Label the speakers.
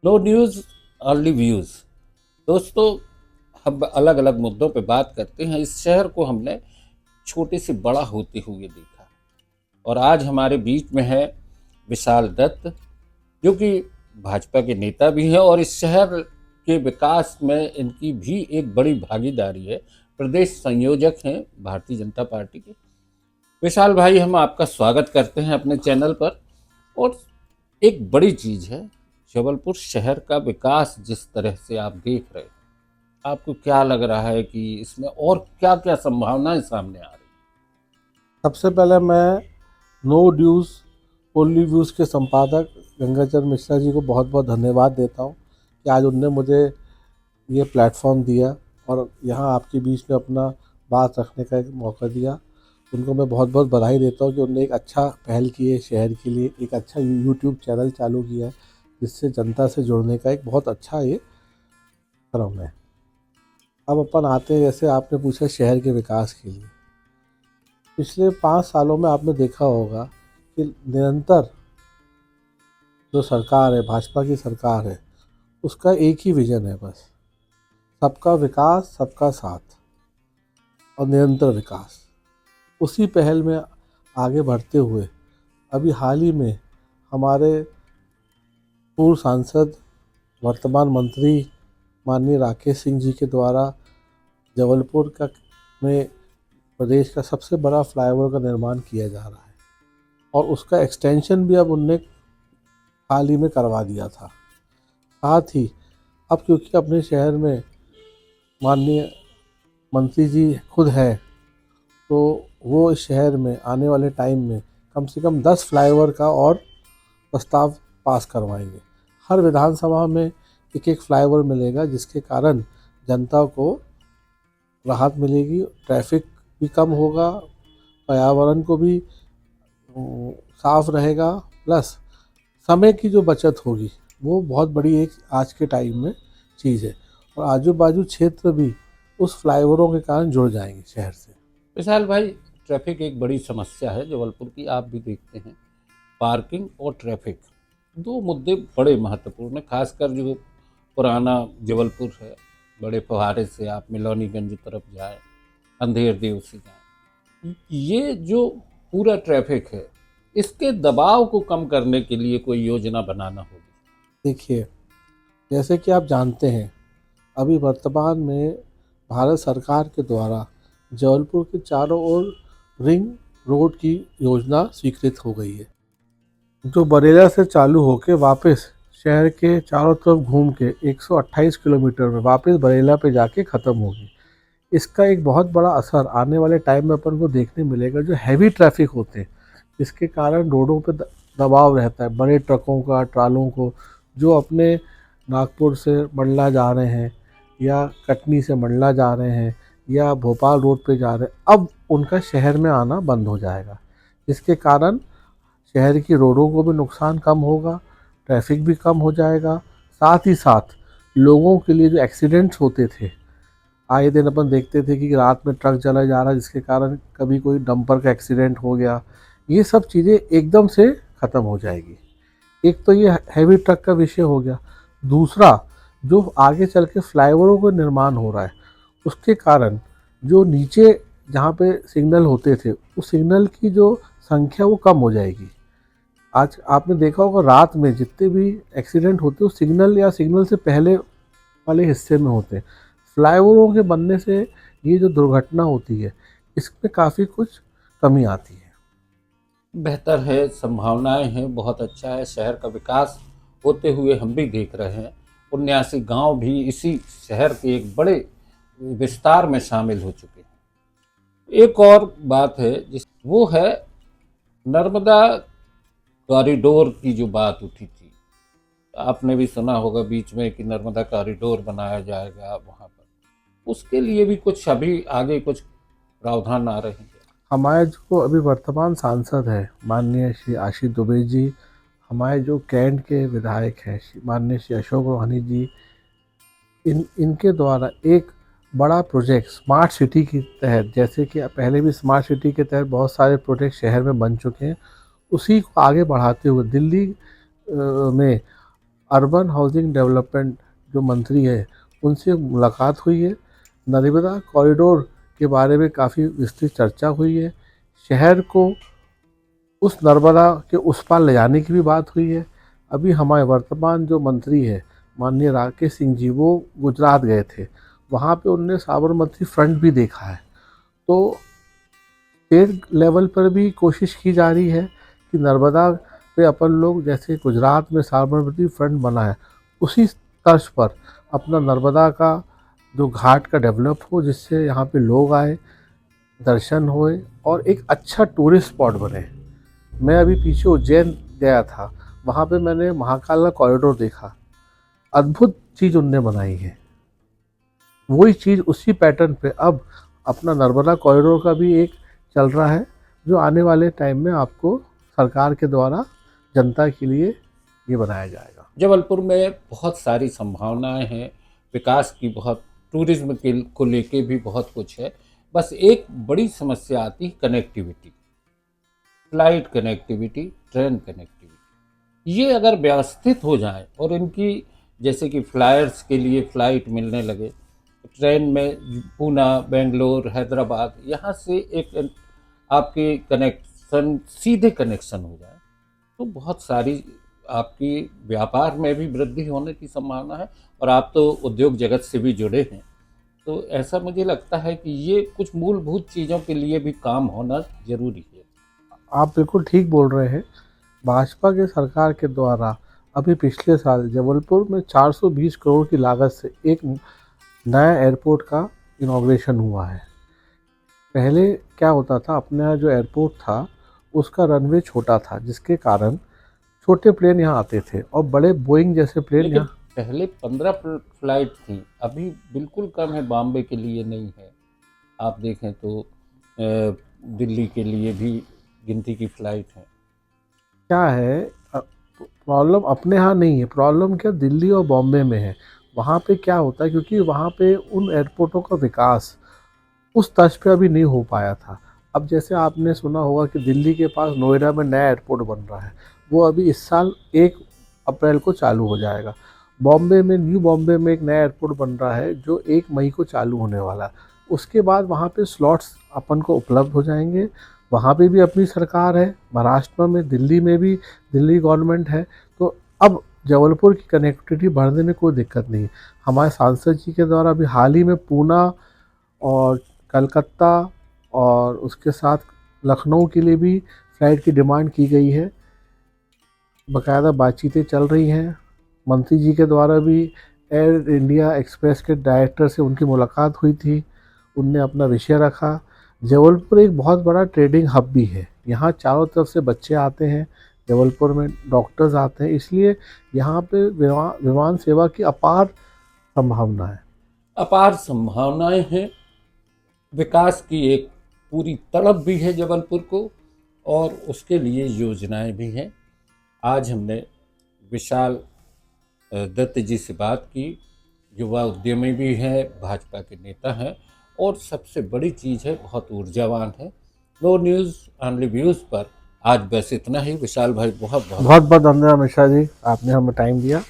Speaker 1: No news early views. दोस्तों, हम अलग अलग मुद्दों पे बात करते हैं। इस शहर को हमने छोटे से बड़ा होते हुए देखा और आज हमारे बीच में है विशाल दत्त, जो कि भाजपा के नेता भी हैं और इस शहर के विकास में इनकी भी एक बड़ी भागीदारी है। प्रदेश संयोजक हैं भारतीय जनता पार्टी के। विशाल भाई, हम आपका स्वागत करते हैं अपने चैनल पर। और एक बड़ी चीज़ है, जबलपुर शहर का विकास जिस तरह से आप देख रहे हैं, आपको क्या लग रहा है कि इसमें और क्या क्या संभावनाएं सामने आ रही
Speaker 2: सबसे पहले मैं नो ड्यूज़ ओनली व्यूज़ के संपादक गंगाचरण मिश्रा जी को बहुत बहुत धन्यवाद देता हूँ कि आज उनने मुझे ये प्लेटफॉर्म दिया और यहाँ आपके बीच में अपना बात रखने का एक मौका दिया। उनको मैं बहुत बहुत बधाई देता हूँ कि उन्होंने एक अच्छा पहल की है शहर के लिए, एक अच्छा यूट्यूब चैनल चालू किया है जिससे जनता से जुड़ने का एक बहुत अच्छा ये क्रम है। अब अपन आते हैं, जैसे आपने पूछा शहर के विकास के लिए। पिछले 5 सालों में आपने देखा होगा कि निरंतर जो सरकार है, भाजपा की सरकार है, उसका एक ही विजन है बस, सबका विकास सबका साथ और निरंतर विकास। उसी पहल में आगे बढ़ते हुए अभी हाल ही में हमारे पूर्व सांसद वर्तमान मंत्री माननीय राकेश सिंह जी के द्वारा जबलपुर का में प्रदेश का सबसे बड़ा फ्लाईओवर का निर्माण किया जा रहा है और उसका एक्सटेंशन भी अब उनने हाल ही में करवा दिया था। साथ ही अब क्योंकि अपने शहर में माननीय मंत्री जी खुद है, तो वो इस शहर में आने वाले टाइम में कम से कम 10 फ्लाईओवर का और प्रस्ताव पास करवाएंगे। हर विधानसभा में एक एक फ्लाईओवर मिलेगा, जिसके कारण जनता को राहत मिलेगी, ट्रैफिक भी कम होगा, पर्यावरण को भी साफ रहेगा, प्लस समय की जो बचत होगी वो बहुत बड़ी एक आज के टाइम में चीज़ है। और आजू बाजू क्षेत्र भी उस फ्लाईओवरों के कारण जुड़ जाएंगे शहर से।
Speaker 1: है। विशाल भाई, ट्रैफिक एक बड़ी समस्या है जबलपुर की, आप भी देखते हैं। पार्किंग और ट्रैफिक, दो मुद्दे बड़े महत्वपूर्ण हैं। खासकर जो पुराना जबलपुर है, बड़े फव्वारे से आप मिलौनीगंज तरफ जाए, अंधेर देव से जाए, ये जो पूरा ट्रैफिक है, इसके दबाव को कम करने के लिए कोई योजना बनाना होगी।
Speaker 2: देखिए, जैसे कि आप जानते हैं, अभी वर्तमान में भारत सरकार के द्वारा जबलपुर के चारों ओर रिंग रोड की योजना स्वीकृत हो गई है, जो बरेला से चालू होकर वापस शहर के चारों तरफ घूम के 128 किलोमीटर में वापस बरेला पे जाके ख़त्म होगी। इसका एक बहुत बड़ा असर आने वाले टाइम में अपन को देखने मिलेगा। जो हैवी ट्रैफिक होते हैं, इसके कारण रोडों पे दबाव रहता है बड़े ट्रकों का, ट्रालों को, जो अपने नागपुर से मंडला जा रहे हैं या कटनी से मंडला जा रहे हैं या भोपाल रोड पे जा रहे हैं, अब उनका शहर में आना बंद हो जाएगा। इसके कारण शहर की रोडों को भी नुकसान कम होगा, ट्रैफिक भी कम हो जाएगा। साथ ही साथ लोगों के लिए जो एक्सीडेंट्स होते थे, आए दिन अपन देखते थे कि रात में ट्रक चला जा रहा है जिसके कारण कभी कोई डंपर का एक्सीडेंट हो गया, ये सब चीज़ें एकदम से ख़त्म हो जाएगी। एक तो ये हैवी ट्रक का विषय हो गया। दूसरा, जो आगे चल के फ्लाईओवरों का निर्माण हो रहा है, उसके कारण जो नीचे जहाँ पे सिग्नल होते थे, उस सिग्नल की जो संख्या वो कम हो जाएगी। आज आपने देखा होगा रात में जितने भी एक्सीडेंट होते हैं वो सिग्नल या सिग्नल से पहले वाले हिस्से में होते हैं। फ्लाईओवरों के बनने से ये जो दुर्घटना होती है, इसमें काफ़ी कुछ कमी आती है।
Speaker 1: बेहतर है, संभावनाएं हैं, बहुत अच्छा है। शहर का विकास होते हुए हम भी देख रहे हैं। 79 गांव भी इसी शहर के एक बड़े विस्तार में शामिल हो चुके हैं। एक और बात है, जिस वो है नर्मदा कॉरिडोर की जो बात उठी थी। आपने भी सुना होगा बीच में कि नर्मदा कॉरिडोर बनाया जाएगा वहाँ पर। उसके लिए भी कुछ अभी आगे कुछ प्रावधान आ रहे हैं।
Speaker 2: हमारे जो अभी वर्तमान सांसद है माननीय श्री आशीष दुबे जी, हमारे जो कैंट के विधायक हैं माननीय श्री अशोक रोहानी जी, इनके द्वारा एक बड़ा प्रोजेक्ट स्मार्ट सिटी के तहत, जैसे कि पहले भी स्मार्ट सिटी के तहत बहुत सारे प्रोजेक्ट शहर में बन चुके हैं, उसी को आगे बढ़ाते हुए दिल्ली में अर्बन हाउसिंग डेवलपमेंट जो मंत्री है उनसे मुलाकात हुई है। नर्मदा कॉरिडोर के बारे में काफ़ी विस्तृत चर्चा हुई है। शहर को उस नर्मदा के उस पार ले जाने की भी बात हुई है। अभी हमारे वर्तमान जो मंत्री है माननीय राकेश सिंह जी, वो गुजरात गए थे, वहाँ पे उनने साबरमती फ्रंट भी देखा है। तो स्टेट लेवल पर भी कोशिश की जा रही है कि नर्मदा पे अपन लोग, जैसे गुजरात में साबरमती फ्रंट बना है, उसी तर्ज पर अपना नर्मदा का जो घाट का डेवलप हो, जिससे यहाँ पे लोग आए, दर्शन होए और एक अच्छा टूरिस्ट स्पॉट बने। मैं अभी पीछे उज्जैन गया था, वहाँ पे मैंने महाकाल का कॉरिडोर देखा। अद्भुत चीज़ उनने बनाई है। वही चीज़ उसी पैटर्न पे अब अपना नर्मदा कॉरिडोर का भी एक चल रहा है, जो आने वाले टाइम में आपको सरकार के द्वारा जनता के लिए ये बनाया जाएगा।
Speaker 1: जबलपुर में बहुत सारी संभावनाएं हैं, विकास की बहुत, टूरिज्म के को लेके भी बहुत कुछ है। बस एक बड़ी समस्या आती है connectivity, flight connectivity, train connectivity. ये अगर व्यवस्थित हो जाए और इनकी, जैसे कि फ्लायर्स के लिए फ़्लाइट मिलने लगे, ट्रेन में पूना, बेंगलोर, हैदराबाद, यहाँ से एक आपके कनेक्शन, सीधे कनेक्शन हो जाए, तो बहुत सारी आपकी व्यापार में भी वृद्धि होने की संभावना है। और आप तो उद्योग जगत से भी जुड़े हैं, तो ऐसा मुझे लगता है कि ये कुछ मूलभूत चीज़ों के लिए भी काम होना जरूरी है।
Speaker 2: आप बिल्कुल ठीक बोल रहे हैं। भाजपा के सरकार के द्वारा अभी पिछले साल जबलपुर में 420 करोड़ की लागत से एक नया एयरपोर्ट का इनॉग्रेशन हुआ है। पहले क्या होता था, अपने यहाँ जो एयरपोर्ट था उसका रनवे छोटा था, जिसके कारण छोटे प्लेन यहाँ आते थे और बड़े बोइंग जैसे प्लेन
Speaker 1: लेकिन
Speaker 2: यहाँ।
Speaker 1: पहले 15 फ्लाइट थी, अभी बिल्कुल कम है, बॉम्बे के लिए नहीं है। आप देखें तो दिल्ली के लिए भी गिनती की फ़्लाइट है।
Speaker 2: क्या है, प्रॉब्लम अपने यहाँ नहीं है, प्रॉब्लम क्या दिल्ली और बॉम्बे में है। वहाँ पे क्या होता है, क्योंकि वहाँ पे उन एयरपोर्टों का विकास उस तर्ज पे अभी नहीं हो पाया था। अब जैसे आपने सुना होगा कि दिल्ली के पास नोएडा में नया एयरपोर्ट बन रहा है, वो अभी इस साल 1 अप्रैल को चालू हो जाएगा। बॉम्बे में, न्यू बॉम्बे में एक नया एयरपोर्ट बन रहा है जो 1 मई को चालू होने वाला है। उसके बाद वहाँ पे स्लॉट्स अपन को उपलब्ध हो जाएंगे। वहाँ पे भी अपनी सरकार है, महाराष्ट्र में, दिल्ली में भी दिल्ली गवर्नमेंट है। तो अब जबलपुर की कनेक्टिविटी बढ़ने में कोई दिक्कत नहीं है। हमारे सांसद जी के द्वारा भी हाल ही में पूना और कलकत्ता और उसके साथ लखनऊ के लिए भी फ़्लाइट की डिमांड की गई है। बाकायदा बातचीतें चल रही हैं। मंत्री जी के द्वारा भी एयर इंडिया एक्सप्रेस के डायरेक्टर से उनकी मुलाकात हुई थी, उनने अपना विषय रखा। जबलपुर एक बहुत बड़ा ट्रेडिंग हब भी है, यहाँ चारों तरफ से बच्चे आते हैं, जबलपुर में डॉक्टर्स आते हैं, इसलिए यहाँ पे विमान सेवा की अपार संभावना है।
Speaker 1: अपार संभावनाएं हैं, विकास की एक पूरी तड़प भी है जबलपुर को, और उसके लिए योजनाएं भी हैं। आज हमने विशाल दत्त जी से बात की, युवा उद्यमी भी हैं, भाजपा के नेता हैं, और सबसे बड़ी चीज़ है, बहुत ऊर्जावान है। नो न्यूज़ ऑनली व्यूज़ पर आज बस इतना ही। विशाल भाई, बहुत बहुत
Speaker 2: बहुत बहुत धन्यवाद मिश्रा जी, आपने हमें टाइम दिया।